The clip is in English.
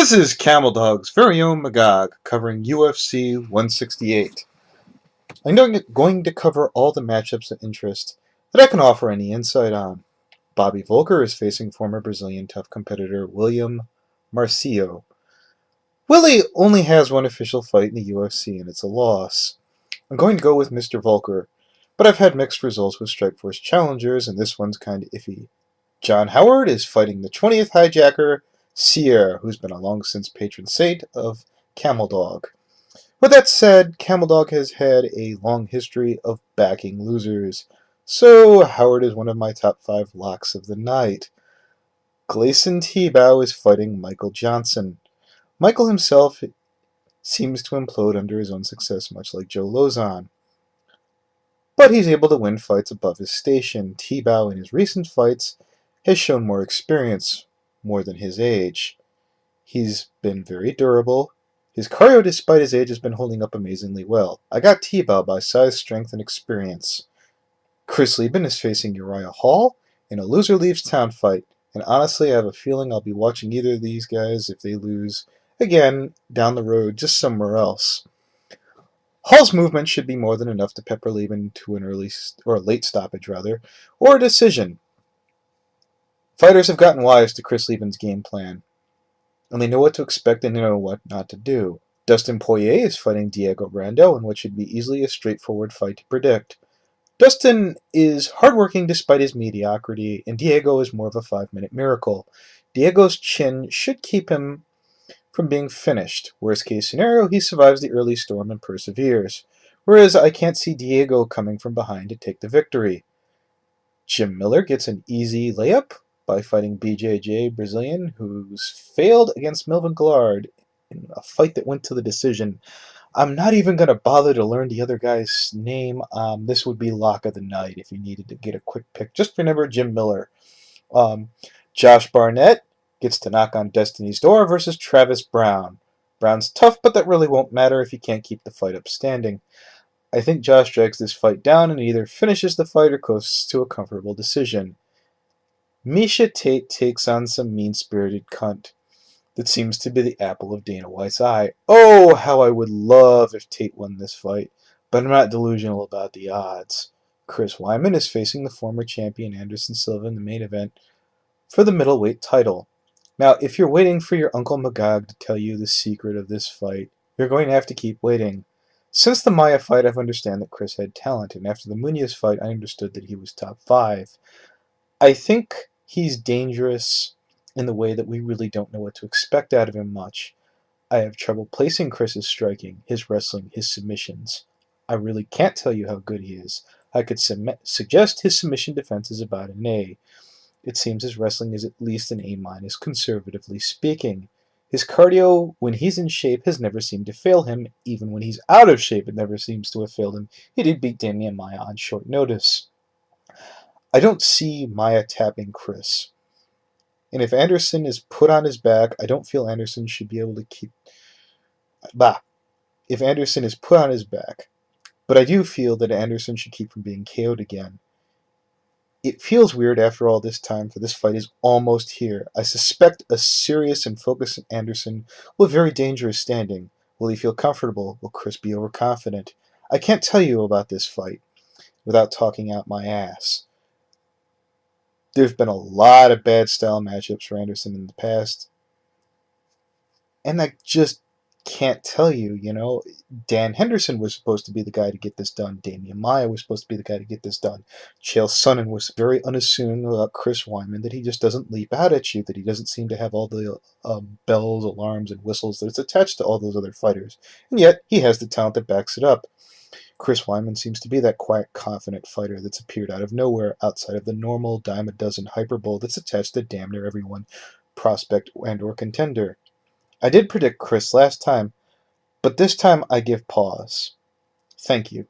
This is Camel Dog's very own Magog, covering UFC 168. I'm going to cover all the matchups of interest that I can offer any insight on. Bobby Volker is facing former Brazilian tough competitor William Marcio. Willie only has one official fight in the UFC, and it's a loss. I'm going to go with Mr. Volker, but I've had mixed results with Strikeforce challengers, and this one's kind of iffy. John Howard is fighting the 20th hijacker, Sierra, who's been a long since patron saint of Camel Dog. With that said, Camel Dog has had a long history of backing losers, so Howard is one of my top 5 locks of the night. Gleison Tebow is fighting Michael Johnson. Michael himself seems to implode under his own success, much like Joe Lozon. But he's able to win fights above his station. Tebow, in his recent fights, has shown more experience, more than his age. He's been very durable. His cardio, despite his age, has been holding up amazingly well. I got Tebow by size, strength, and experience. Chris Lieben is facing Uriah Hall in a loser leaves town fight, and honestly, I have a feeling I'll be watching either of these guys if they lose again down the road, just somewhere else. Hall's movement should be more than enough to pepper Lieben to an early or a late stoppage, rather, or a decision. Fighters have gotten wise to Chris Lieben's game plan, and they know what to expect and know what not to do. Dustin Poirier is fighting Diego Brando in what should be easily a straightforward fight to predict. Dustin is hardworking despite his mediocrity, and Diego is more of a 5-minute miracle. Diego's chin should keep him from being finished. Worst case scenario, he survives the early storm and perseveres. Whereas I can't see Diego coming from behind to take the victory. Jim Miller gets an easy layup by fighting BJJ Brazilian, who's failed against Melvin Guillard in a fight that went to the decision. I'm not even going to bother to learn the other guy's name. This would be lock of the night if you needed to get a quick pick. Just remember Jim Miller. Josh Barnett gets to knock on Destiny's Door versus Travis Brown. Brown's tough, but that really won't matter if he can't keep the fight up standing. I think Josh drags this fight down and either finishes the fight or coasts to a comfortable decision. Miesha Tate takes on some mean-spirited cunt that seems to be the apple of Dana White's eye. Oh, how I would love if Tate won this fight, but I'm not delusional about the odds. Chris Weidman is facing the former champion Anderson Silva in the main event for the middleweight title. Now, if you're waiting for your Uncle Magog to tell you the secret of this fight, you're going to have to keep waiting. Since the Maya fight, I've understood that Chris had talent, and after the Munoz fight, I understood that he was top 5. I think he's dangerous in the way that we really don't know what to expect out of him much. I have trouble placing Chris's striking, his wrestling, his submissions. I really can't tell you how good he is. I could suggest his submission defense is about an A. It seems his wrestling is at least an A-, conservatively speaking. His cardio, when he's in shape, has never seemed to fail him. Even when he's out of shape, it never seems to have failed him. He did beat Damian Maia on short notice. I don't see Maia tapping Chris. And if Anderson is put on his back, I don't feel Anderson should be able to keep... If Anderson is put on his back. But I do feel that Anderson should keep from being KO'd again. It feels weird after all this time, for this fight is almost here. I suspect a serious and focused Anderson will have very dangerous standing. Will he feel comfortable? Will Chris be overconfident? I can't tell you about this fight without talking out my ass. There's been a lot of bad style matchups for Anderson in the past, and I just can't tell you, Dan Henderson was supposed to be the guy to get this done. Damian Maia was supposed to be the guy to get this done. Chael Sonnen was very unassuming about Chris Weidman, that he just doesn't leap out at you, that he doesn't seem to have all the bells, alarms, and whistles that's attached to all those other fighters. And yet, he has the talent that backs it up. Chris Weidman seems to be that quiet, confident fighter that's appeared out of nowhere outside of the normal dime-a-dozen hyperbole that's attached to damn near everyone, prospect and or contender. I did predict Chris last time, but this time I give pause. Thank you.